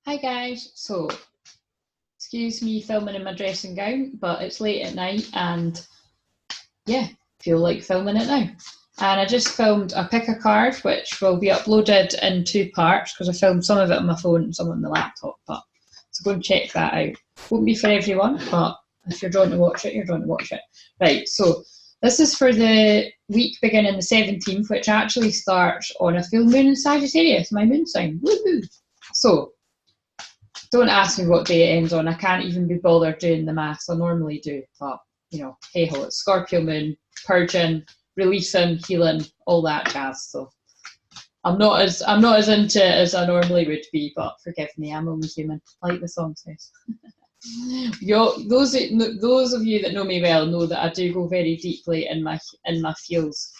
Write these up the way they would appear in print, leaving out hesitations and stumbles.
Hi guys, so excuse me filming in my dressing gown, but it's late at night and yeah, feel like filming it now. And I just filmed a pick a card, which will be uploaded in two parts because I filmed some of it on my phone and some on the laptop. But so go and check that out. Won't be for everyone, but if you're drawn to watch it, you're drawn to watch it. Right, so this is for the week beginning the 17th, which actually starts on a full moon in Sagittarius, my moon sign. Woohoo! So don't ask me what day it ends on. I can't even be bothered doing the maths. I normally do, but you know, hey ho, it's Scorpio moon, purging, releasing, healing, all that jazz. So I'm not as into it as I normally would be, but forgive me, I'm only human, like the song says. Those of you that know me well know that I do go very deeply in my feels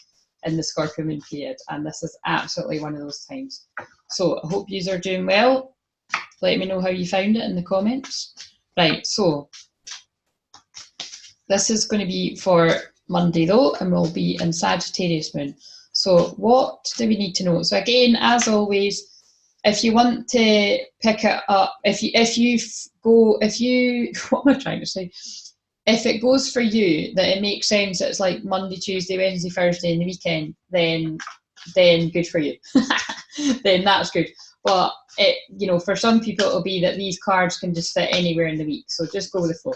in the Scorpio moon period, and this is absolutely one of those times. So I hope you are doing well. Let me know how you found it in the comments. Right, so this is going to be for Monday though, and we'll be in Sagittarius moon. So what do we need to know? So again, as always, if you want to pick it up, if you what am I trying to say? If it goes for you that it makes sense, it's like Monday, Tuesday, Wednesday, Thursday, and the weekend, then good for you. Then that's good. But for some people it'll be that these cards can just fit anywhere in the week. So just go with the flow.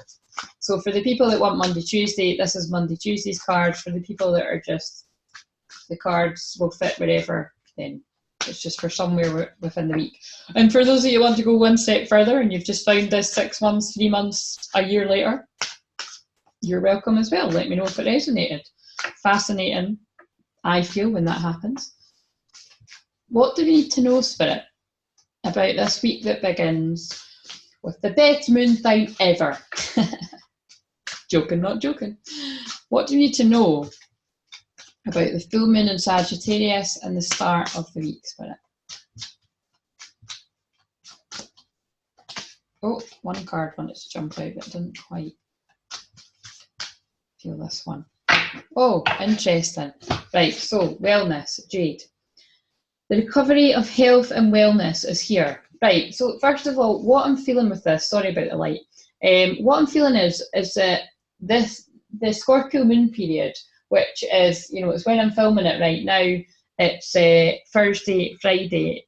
So for the people that want Monday, Tuesday, this is Monday, Tuesday's cards. For the people that are just, the cards will fit wherever, then it's just for somewhere within the week. And for those of you who want to go one step further and you've just found this 6 months, 3 months, a year later, you're welcome as well. Let me know if it resonated. Fascinating, I feel, when that happens. What do we need to know, Spirit, about this week that begins with the best moon time ever? Joking, not joking. What do we need to know about the full moon in Sagittarius and the start of the week, Spirit? Oh, one card wanted to jump out, but didn't quite feel this one. Oh, interesting. Right, so wellness, Jade. The recovery of health and wellness is here. Right, so first of all, what I'm feeling with this, sorry about the light, what I'm feeling is that the Scorpio moon period, which is, it's when I'm filming it right now, it's Thursday, Friday,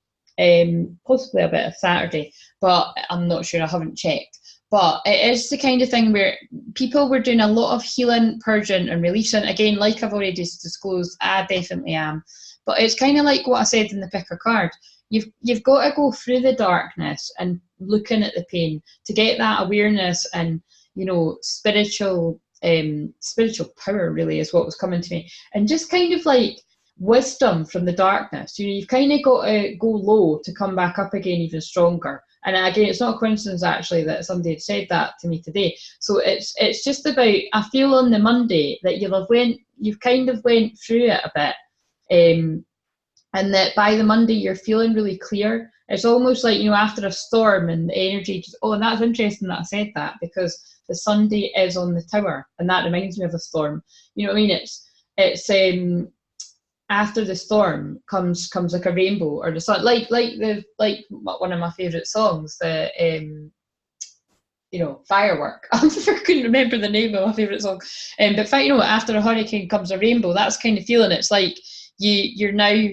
possibly a bit of Saturday, but I'm not sure, I haven't checked. But it is the kind of thing where people were doing a lot of healing, purging and releasing. Again, like I've already disclosed, I definitely am. But it's kind of like what I said in the pick a card. You've got to go through the darkness and looking at the pain to get that awareness and, spiritual power really is what was coming to me. And just kind of like wisdom from the darkness. You've kind of got to go low to come back up again even stronger. And again, it's not a coincidence actually that somebody had said that to me today. So it's just about, I feel on the Monday that you've kind of went through it a bit. And that by the Monday you're feeling really clear. It's almost like, after a storm and the energy just, and that's interesting that I said that, because the Sunday is on the tower and that reminds me of a storm. You know what I mean? It's after the storm comes like a rainbow or the sun, like one of my favourite songs, the Firework. I couldn't remember the name of my favourite song. But after a hurricane comes a rainbow. That's kind of feeling. It's like you're now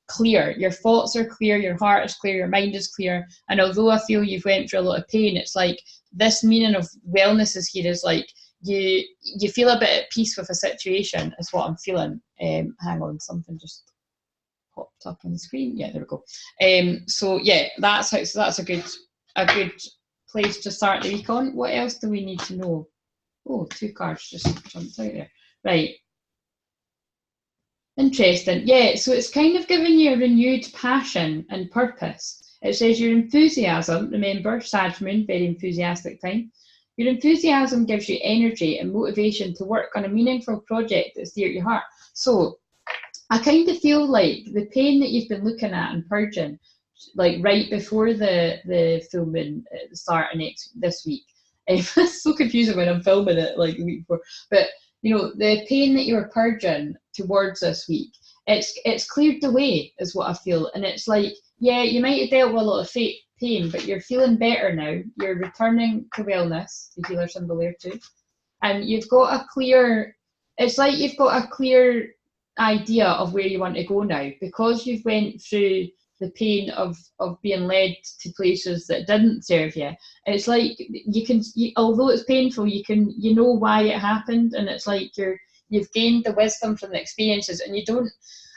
clear. Your thoughts are clear. Your heart is clear. Your mind is clear. And although I feel you've went through a lot of pain, it's like this meaning of wellness is here is like you feel a bit at peace with a situation. Is what I'm feeling. Hang on, something just popped up on the screen. Yeah, there we go. So yeah, that's a good place to start the week on. What else do we need to know? Oh, 2 cards just jumped out there. Right. Interesting. Yeah, so it's kind of giving you a renewed passion and purpose. It says your enthusiasm, remember, Sag moon, very enthusiastic time. Your enthusiasm gives you energy and motivation to work on a meaningful project that's dear to your heart. So I kind of feel like the pain that you've been looking at and purging, like right before the full moon at the start of this week. It's so confusing when I'm filming it like the week before. But the pain that you're purging towards this week, it's cleared away is what I feel. And it's like yeah, you might have dealt with a lot of pain, but you're feeling better now. You're returning to wellness, the healer symbol there too. And you've got a clear, it's like you've got a clear idea of where you want to go now, because you've went through the pain of being led to places that didn't serve you. It's like although it's painful, you know why it happened, and it's like you've gained the wisdom from the experiences, and you don't.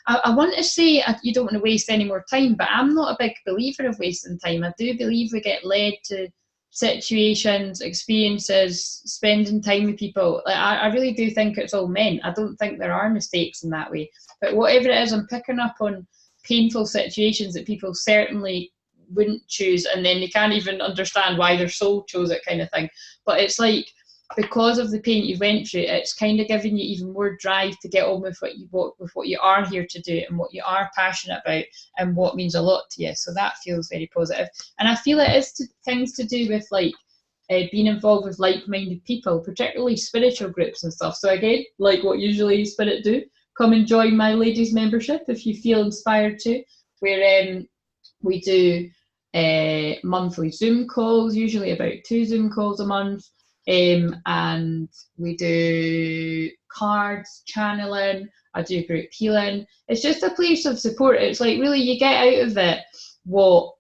I want to say you don't want to waste any more time, but I'm not a big believer of wasting time. I do believe we get led to situations, experiences, spending time with people. Like, I really do think it's all meant. I don't think there are mistakes in that way. But whatever it is, I'm picking up on painful situations that people certainly wouldn't choose, and then they can't even understand why their soul chose it, kind of thing. But it's like, because of the pain you went through, it's kind of giving you even more drive to get on with what you are here to do, and what you are passionate about, and what means a lot to you. So that feels very positive. And I feel it is things to do with like being involved with like-minded people, particularly spiritual groups and stuff. So again, like what usually Spirit do, come and join my ladies membership if you feel inspired to, where we do monthly Zoom calls, usually about 2 Zoom calls a month. And we do cards, channeling, I do group healing. It's just a place of support. It's like, really, you get out of it what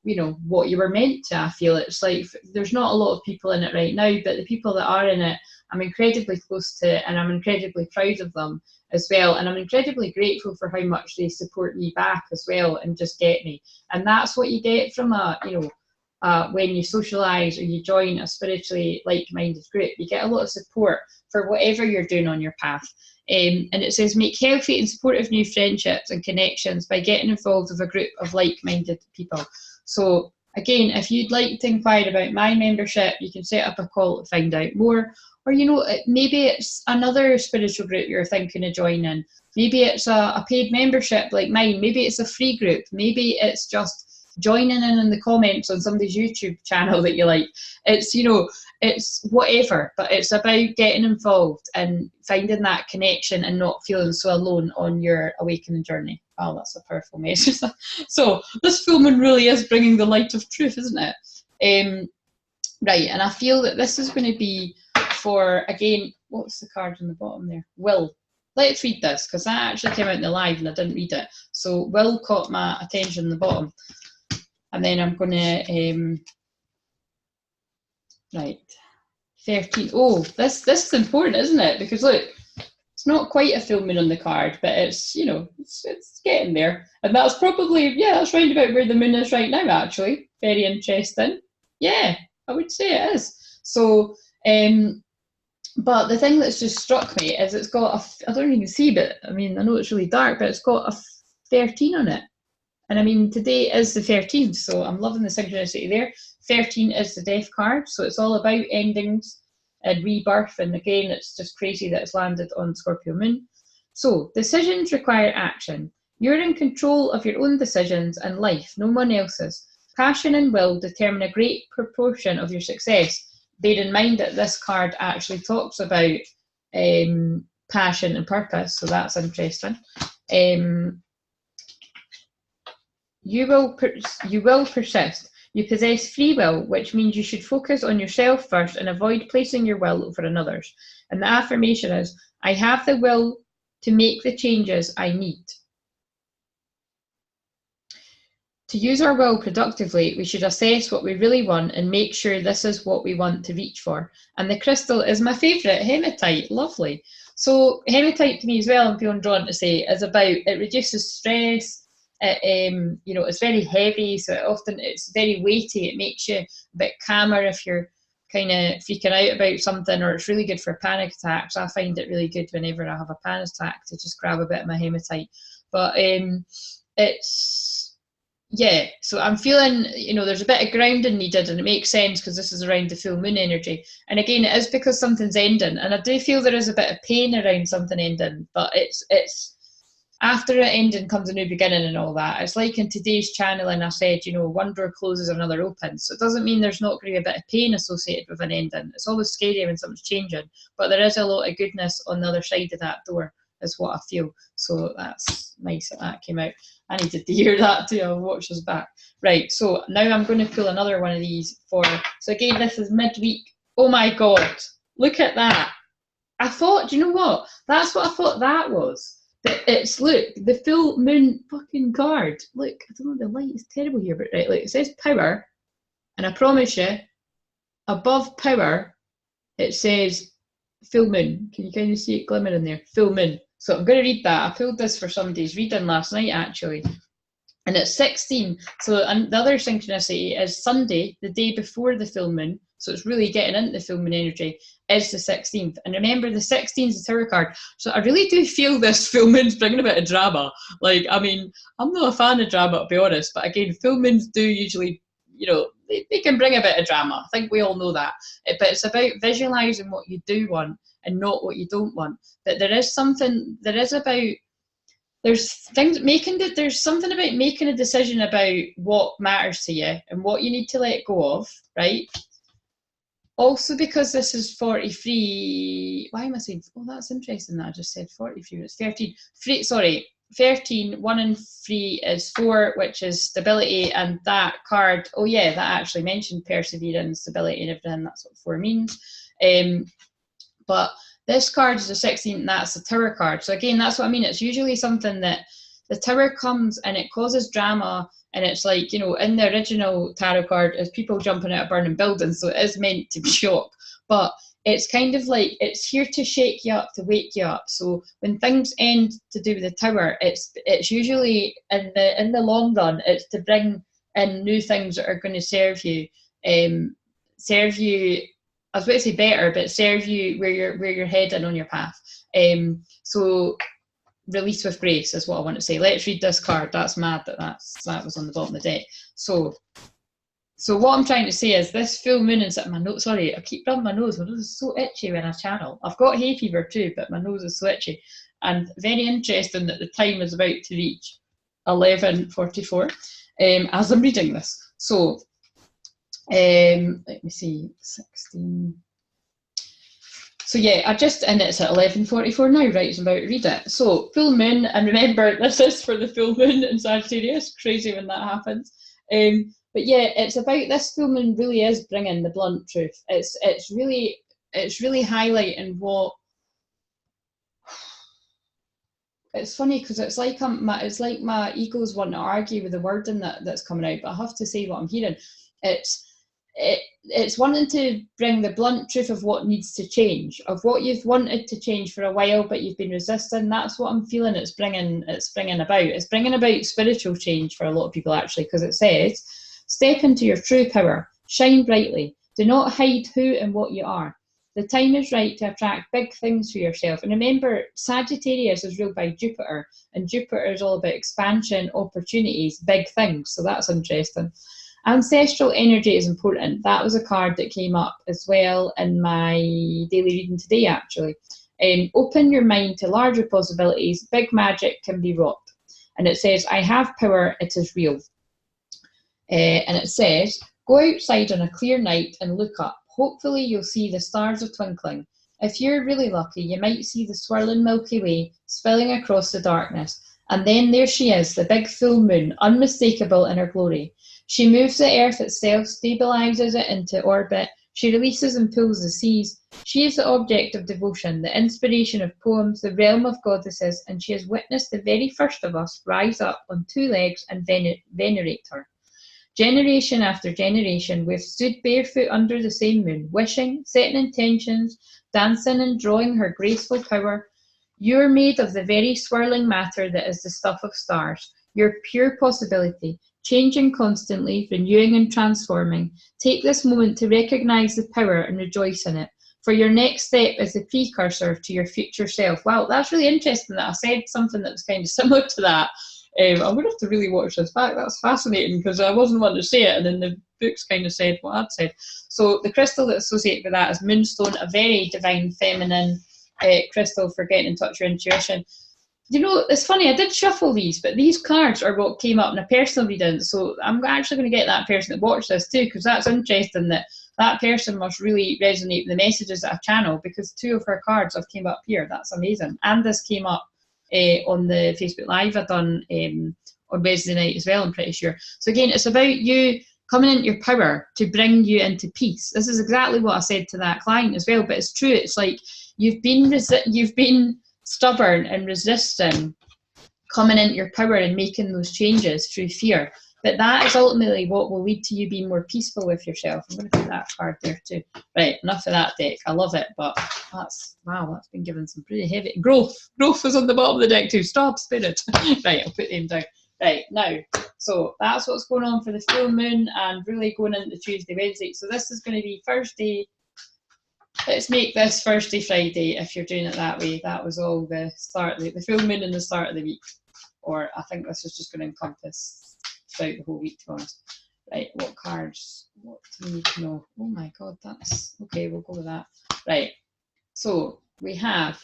you were meant to. I feel it's like there's not a lot of people in it right now, but the people that are in it, I'm incredibly close to, and I'm incredibly proud of them as well. And I'm incredibly grateful for how much they support me back as well, and just get me. And that's what you get from when you socialise or you join a spiritually like-minded group. You get a lot of support for whatever you're doing on your path. And it says, make healthy and supportive new friendships and connections by getting involved with a group of like-minded people. So again, if you'd like to inquire about my membership, you can set up a call to find out more. Or, maybe it's another spiritual group you're thinking of joining. Maybe it's a paid membership like mine. Maybe it's a free group. Maybe it's just joining in the comments on somebody's YouTube channel that you like. It's it's whatever, but it's about getting involved and finding that connection and not feeling so alone on your awakening journey. Oh, that's a powerful message. So this full moon really is bringing the light of truth, isn't it? Right, and I feel that this is going to be for, again, what's the card on the bottom there? Will. Let's read this, because that actually came out in the live and I didn't read it. So Will caught my attention on the bottom. And then I'm going to, right, 13. Oh, this is important, isn't it? Because look, it's not quite a full moon on the card, but it's, it's getting there. And that's probably, that's round about where the moon is right now, actually. Very interesting. Yeah, I would say it is. So, but the thing that's just struck me is it's got I don't even see, but I mean, I know it's really dark, but it's got a 13 on it. And I mean, today is the 13th, so I'm loving the synchronicity there. 13 is the death card, so it's all about endings and rebirth. And again, it's just crazy that it's landed on Scorpio moon. So decisions require action. You're in control of your own decisions and life, no one else's. Passion and will determine a great proportion of your success. Bear in mind that this card actually talks about passion and purpose, so that's interesting. You will persist. You possess free will, which means you should focus on yourself first and avoid placing your will over another's. And the affirmation is, I have the will to make the changes I need. To use our will productively, we should assess what we really want and make sure this is what we want to reach for. And the crystal is my favourite, hematite. Lovely. So hematite to me as well, I'm feeling drawn to say, is about, it reduces stress. It's very heavy, so it's very weighty. It makes you a bit calmer if you're kind of freaking out about something, or it's really good for panic attacks. I find it really good whenever I have a panic attack to just grab a bit of my hematite. But so I'm feeling, there's a bit of grounding needed, and it makes sense because this is around the full moon energy. And again, it is because something's ending, and I do feel there is a bit of pain around something ending, but it's after it ending comes a new beginning and all that. It's like in today's channeling, I said, one door closes, another opens. So it doesn't mean there's not going to be a bit of pain associated with an ending. It's always scary when something's changing, but there is a lot of goodness on the other side of that door is what I feel. So that's nice that came out. I needed to hear that too. I'll watch this back. Right, so now I'm going to pull another one of these so again, this is midweek. Oh my God, look at that. I thought, do you know what? That's what I thought that was. But it's, look, the full moon fucking card. Look, I don't know, the light is terrible here, but right, look, it says power. And I promise you, above power, it says full moon. Can you kind of see it glimmering there? Full moon. So I'm going to read that. I pulled this for somebody's reading last night, actually. And it's 16. So and the other synchronicity is Sunday, the day before the full moon. So it's really getting into the full moon energy, is the 16th. And remember, the 16th is the Tower card. So I really do feel this full moon's bringing a bit of drama. Like, I mean, I'm not a fan of drama, to be honest. But again, full moons do usually, you know, they can bring a bit of drama. I think we all know that. But it's about visualising what you do want and not what you don't want. But there's something about making a decision about what matters to you and what you need to let go of, right? Also, because this is 43, why am I saying, oh, that's interesting that I just said 43, it's 13, 13, 1 and 3 is 4, which is stability, and that card, oh yeah, that actually mentioned perseverance, stability and everything, that's what 4 means. But this card is the 16th, and that's the Tower card. So again, that's what I mean, it's usually something that the Tower comes and it causes drama, and it's like, you know, in the original tarot card is people jumping out of burning buildings, so it is meant to be shock, but it's kind of like, it's here to shake you up, to wake you up. So when things end to do with the Tower, it's usually in the long run, it's to bring in new things that are going to serve you, I was about to say better, but serve you where you're heading on your path. So release with grace is what I want to say. Let's read this card. That's mad that was on the bottom of the deck. So what I'm trying to say is this full moon is at my nose. Sorry, I keep rubbing my nose. My nose is so itchy when I channel. I've got hay fever too, but my nose is so itchy. And very interesting that the time is about to reach 11:44 as I'm reading this. So let me see, 16. So yeah, and it's at 11:44 now, right? It's about to read it. So full moon, and remember, this is for the full moon in Sagittarius. Crazy when that happens. But yeah, it's about, this full moon really is bringing the blunt truth. It's really highlighting what. It's funny because it's like my ego's wanting to argue with the wording that's coming out, but I have to say what I'm hearing. It's wanting to bring the blunt truth of what needs to change, of what you've wanted to change for a while, but you've been resisting. That's what I'm feeling. It's bringing about spiritual change for a lot of people, actually, because it says, step into your true power, shine brightly, do not hide who and what you are. The time is right to attract big things for yourself. And remember, Sagittarius is ruled by Jupiter, and Jupiter is all about expansion, opportunities, big things. So that's interesting. Ancestral energy is important. That was a card that came up as well in my daily reading today, actually. Open your mind to larger possibilities. Big magic can be wrought. And it says, I have power, it is real. And it says, go outside on a clear night and look up. Hopefully you'll see the stars are twinkling. If you're really lucky, you might see the swirling Milky Way spilling across the darkness. And then there she is, the big full moon, unmistakable in her glory. She moves the earth itself, stabilizes it into orbit. She releases and pulls the seas. She is the object of devotion, the inspiration of poems, the realm of goddesses, and she has witnessed the very first of us rise up on 2 legs and venerate her. Generation after generation, we've stood barefoot under the same moon, wishing, setting intentions, dancing and drawing her graceful power. You're made of the very swirling matter that is the stuff of stars. You're pure possibility, changing constantly, renewing and transforming. Take this moment to recognize the power and rejoice in it. For your next step is the precursor to your future self. Wow, that's really interesting that I said something that was kind of similar to that. I'm going to have to really watch this back. That's fascinating because I wasn't wanting to say it, and then the books kind of said what I'd said. So the crystal that's associated with that is moonstone, a very divine feminine crystal for getting in touch with your intuition. You know, it's funny, I did shuffle these, but these cards are what came up in a personal reading. So I'm actually going to get that person to watch this too, because that's interesting that person must really resonate with the messages that I channel, because 2 of her cards have came up here. That's amazing. And this came up on the Facebook Live I done on Wednesday night as well, I'm pretty sure. So again, it's about you coming into your power to bring you into peace. This is exactly what I said to that client as well, but it's true. It's like you've been stubborn and resisting coming into your power and making those changes through fear. But that is ultimately what will lead to you being more peaceful with yourself. I'm going to put that card there too. Right, enough of that deck. I love it, but that's been given some pretty heavy. Growth is on the bottom of the deck too. Stop, spirit. Right, I'll put them down. Right, now, so that's what's going on for the full moon and really going into Tuesday, Wednesday. So this is going to be Thursday. Let's make this Thursday, Friday, if you're doing it that way. That was all the start of the full moon and the start of the week. Or I think this is just going to encompass throughout the whole week, to be honest. Right, what cards? What do we need to know? Oh my God, that's okay. We'll go with that. Right, so we have,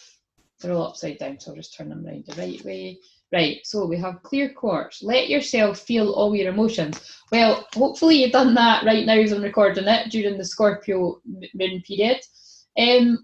they're all upside down, so I'll just turn them around the right way. Right, so we have clear quartz. Let yourself feel all your emotions. Well, hopefully you've done that right now as I'm recording it during the Scorpio moon period.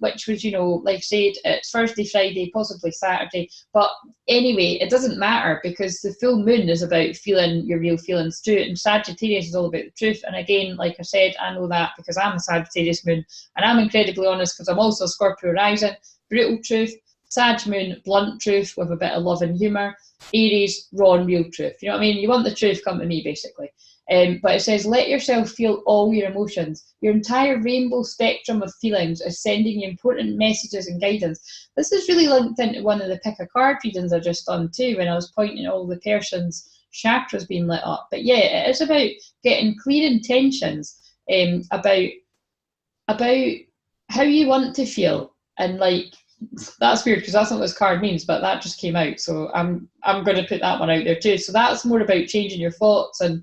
Which was, like I said, it's Thursday, Friday, possibly Saturday. But anyway, it doesn't matter because the full moon is about feeling your real feelings too. And Sagittarius is all about the truth. And again, like I said, I know that because I'm a Sagittarius moon and I'm incredibly honest because I'm also a Scorpio rising. Brutal truth. Sag moon, blunt truth with a bit of love and humour. Aries, raw and real truth. You know what I mean? You want the truth, come to me, basically. But it says, let yourself feel all your emotions. Your entire rainbow spectrum of feelings is sending you important messages and guidance. This is really linked into one of the pick a card readings I just done too, when I was pointing at all the person's chakras being lit up. But yeah, it is about getting clear intentions about how you want to feel. And like, that's weird because that's not what this card means, but that just came out. So I'm going to put that one out there too. So that's more about changing your thoughts and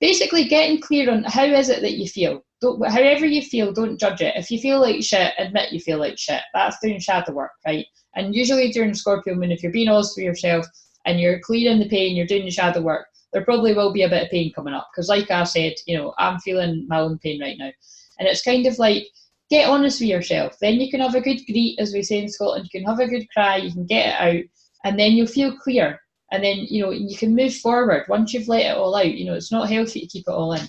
basically getting clear on how is it that you feel. However you feel, don't judge it. If you feel like shit, admit you feel like shit. That's doing shadow work, right? And usually during Scorpio moon, if you're being honest with yourself and you're clearing the pain, you're doing the shadow work, there probably will be a bit of pain coming up. Because like I said, I'm feeling my own pain right now. And it's kind of like, get honest with yourself. Then you can have a good greet, as we say in Scotland. You can have a good cry, you can get it out, and then you'll feel clear. And then, you can move forward once you've let it all out. It's not healthy to keep it all in.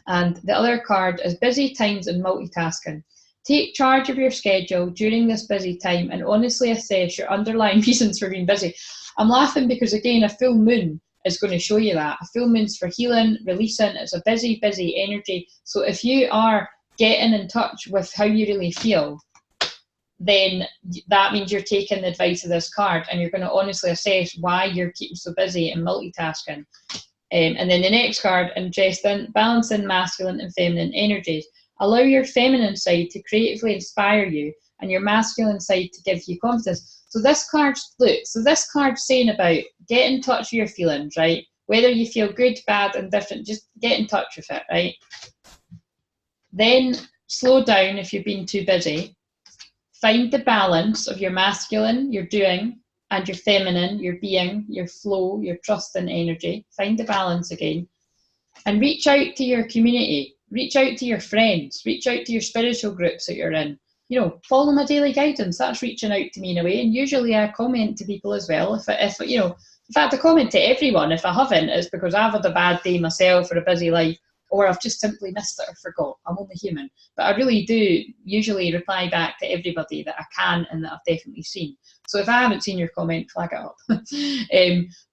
And the other card is busy times and multitasking. Take charge of your schedule during this busy time and honestly assess your underlying reasons for being busy. I'm laughing because, again, a full moon is going to show you that. A full moon's for healing, releasing. It's a busy, busy energy. So if you are getting in touch with how you really feel, then that means you're taking the advice of this card and you're going to honestly assess why you're keeping so busy and multitasking. And then the next card, interesting, balancing masculine and feminine energies. Allow your feminine side to creatively inspire you and your masculine side to give you confidence. So this card's saying about get in touch with your feelings, right? Whether you feel good, bad, indifferent, just get in touch with it, right? Then slow down if you've been too busy. Find the balance of your masculine, your doing, and your feminine, your being, your flow, your trust and energy. Find the balance again. And reach out to your community. Reach out to your friends. Reach out to your spiritual groups that you're in. Follow my daily guidance. That's reaching out to me in a way. And usually I comment to people as well. In fact, I comment to everyone. If I haven't, it's because I've had a bad day myself or a busy life, or I've just simply missed it or forgot. I'm only human. But I really do usually reply back to everybody that I can and that I've definitely seen. So if I haven't seen your comment, flag it up.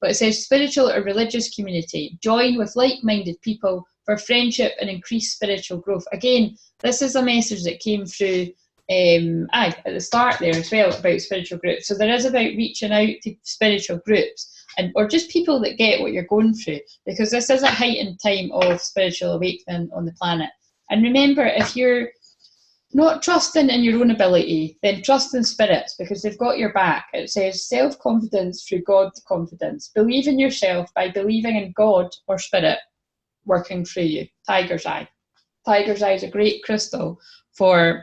But it says spiritual or religious community. Join with like-minded people for friendship and increased spiritual growth. Again, this is a message that came through at the start there as well about spiritual groups. So there is about reaching out to spiritual groups or just people that get what you're going through, because this is a heightened time of spiritual awakening on the planet. And remember, if you're not trusting in your own ability, then trust in spirits because they've got your back. It says self-confidence through God confidence. Believe in yourself by believing in God or spirit working through you. Tiger's Eye. Tiger's Eye is a great crystal for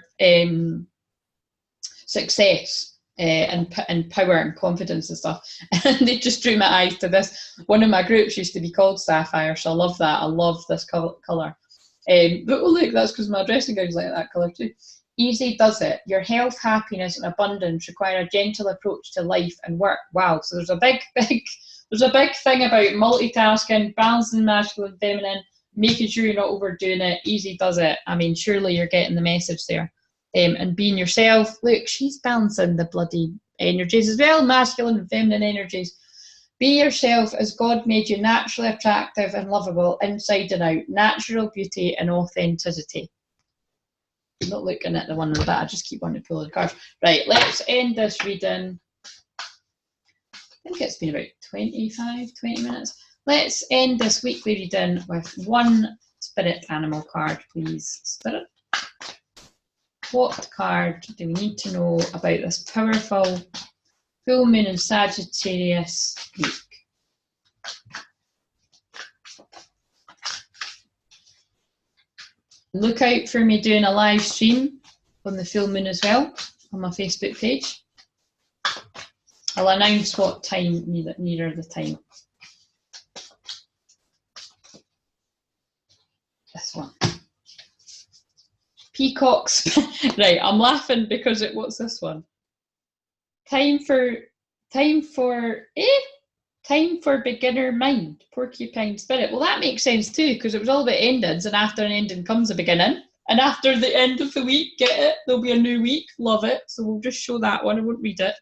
success and power and confidence and stuff. And they just drew my eyes to this. One of my groups used to be called Sapphire, so I love that. I love this colour. But oh look, that's because my dressing gown's like that colour too. easy does it. Your health, happiness, and abundance require a gentle approach to life and work. Wow. So there's a big thing about multitasking, balancing masculine and feminine, making sure you're not overdoing it. Easy does it. I mean, surely you're getting the message there. And being yourself. Look, she's balancing the bloody energies as well, masculine and feminine energies. Be yourself as God made you, naturally attractive and lovable inside and out. Natural beauty and authenticity. I'm not looking at the one on the back, I just keep wanting to pull the cards. Right, let's end this reading. I think it's been about 20 minutes. Let's end this weekly reading with one spirit animal card, please. Spirit. What card do we need to know about this powerful full moon in Sagittarius week? Look out for me doing a live stream on the full moon as well on my Facebook page. I'll announce what time nearer the time. This one. Peacocks. Right, I'm laughing because what's this one? Time for beginner mind, porcupine spirit. Well, that makes sense too, because it was all about endings, and after an ending comes a beginning. And after the end of the week, get it? There'll be a new week. Love it. So we'll just show that one. I won't read it.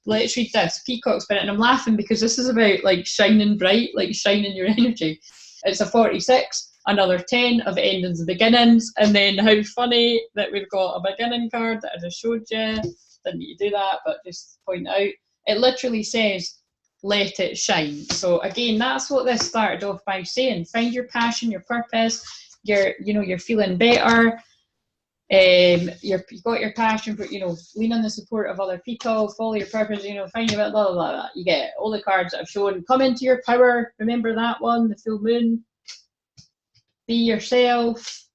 Let's read this. Peacock spirit. And I'm laughing because this is about like shining bright, like shining your energy. It's a 46. Another 10 of endings and beginnings, and then how funny that we've got a beginning card that I just showed you. Didn't need to do that, but just point out it literally says let it shine. So again, that's what this started off by saying. Find your passion, your purpose. You're feeling better. You've got your passion for, lean on the support of other people, follow your purpose, find your blah, blah, blah, blah. You get it. All the cards that I've shown. Come into your power. Remember that one, the full moon. Be yourself.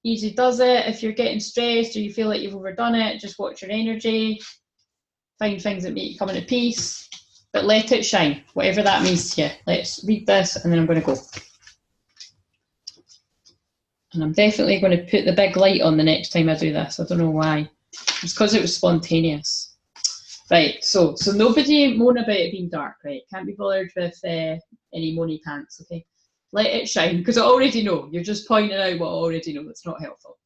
Easy does it. If you're getting stressed or you feel like you've overdone it, just watch your energy. Find things that make you come into peace. But let it shine, whatever that means to you. Let's read this and then I'm going to go. And I'm definitely going to put the big light on the next time I do this. I don't know why. It's because it was spontaneous. Right, so nobody moan about it being dark, right? Can't be bothered with any moany pants, okay? Let it shine, because I already know. You're just pointing out what I already know. It's not helpful.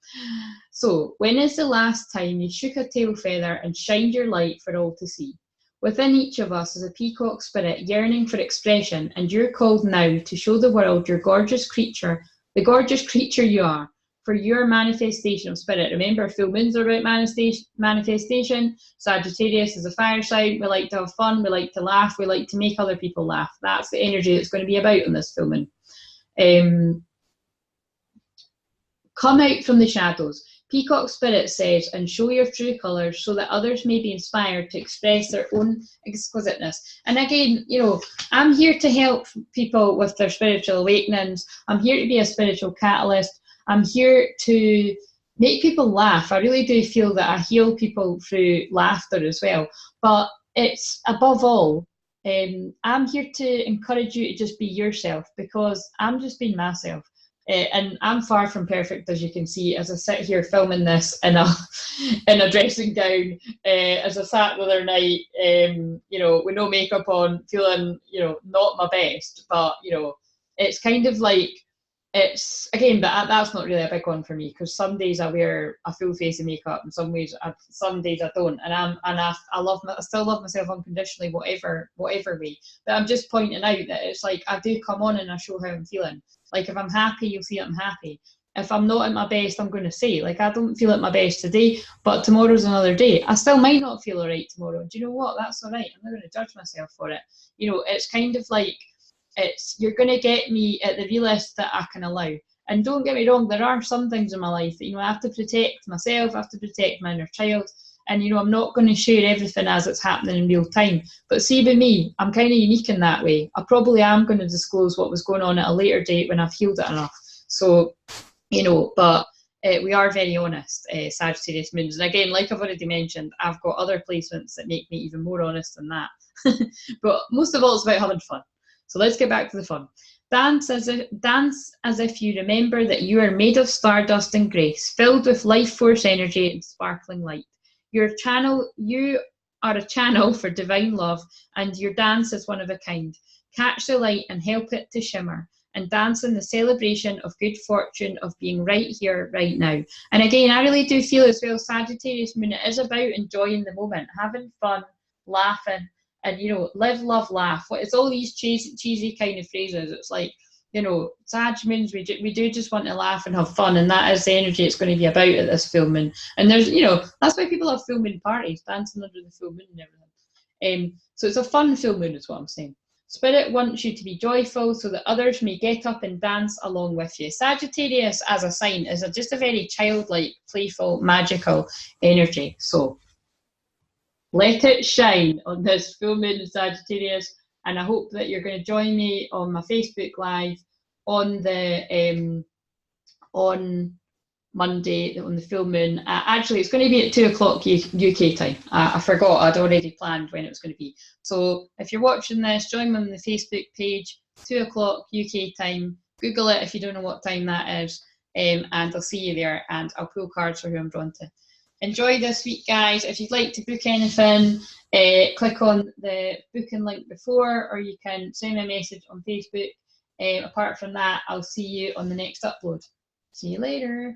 So, when is the last time you shook a tail feather and shined your light for all to see? Within each of us is a peacock spirit yearning for expression, and you're called now to show the world your gorgeous creature, the gorgeous creature you are, for your manifestation of spirit. Remember, full moons are about manifestation. Sagittarius is a fire sign. We like to have fun. We like to laugh. We like to make other people laugh. That's the energy that's going to be about in this full moon. Come out from the shadows. Peacock spirit says, and show your true colours so that others may be inspired to express their own exquisiteness. And again, I'm here to help people with their spiritual awakenings. I'm here to be a spiritual catalyst. I'm here to make people laugh. I really do feel that I heal people through laughter as well. But it's above all, I'm here to encourage you to just be yourself, because I'm just being myself. And I'm far from perfect, as you can see, as I sit here filming this in a dressing gown, as I sat the other night, with no makeup on, feeling, not my best. But, it's kind of like, it's, again, but that's not really a big one for me, because some days I wear a full face of makeup and some days I don't, and I still love myself unconditionally, whatever way. But I'm just pointing out that it's like I do come on and I show how I'm feeling. Like if I'm happy, you'll see I'm happy. If I'm not at my best, I'm going to say, like, I don't feel at my best today, but tomorrow's another day. I still might not feel all right tomorrow. Do you know what? That's all right. I'm not going to judge myself for it. It's kind of like, you're going to get me at the realist that I can allow. And don't get me wrong, there are some things in my life that, I have to protect myself, I have to protect my inner child. And, I'm not going to share everything as it's happening in real time. But see, with me, I'm kind of unique in that way. I probably am going to disclose what was going on at a later date when I've healed it enough. So, but we are very honest, Sagittarius moons. And again, like I've already mentioned, I've got other placements that make me even more honest than that. But most of all, it's about having fun. So let's get back to the fun. Dance as if you remember that you are made of stardust and grace, filled with life force energy and sparkling light. You are a channel for divine love, and your dance is one of a kind. Catch the light and help it to shimmer, and dance in the celebration of good fortune of being right here, right now. And again, I really do feel as well, Sagittarius moon, it is about enjoying the moment, having fun, laughing, and live, love, laugh. It's all these cheesy kind of phrases. It's like, Sag moons, we do just want to laugh and have fun, and that is the energy it's going to be about at this full moon. And there's, that's why people have full moon parties, dancing under the full moon and everything. So it's a fun full moon, is what I'm saying. Spirit wants you to be joyful so that others may get up and dance along with you. Sagittarius as a sign is just a very childlike, playful, magical energy. So let it shine on this full moon in Sagittarius, and I hope that you're going to join me on my Facebook Live on on Monday on the full moon. Actually, it's going to be at 2 o'clock UK time. I forgot, I'd already planned when it was going to be. So if you're watching this, join me on the Facebook page, 2 o'clock UK time. Google it if you don't know what time that is, and I'll see you there, and I'll pull cards for who I'm drawn to. Enjoy this week, guys. If you'd like to book anything, click on the booking link before, or you can send me a message on Facebook. Apart from that, I'll see you on the next upload. See you later.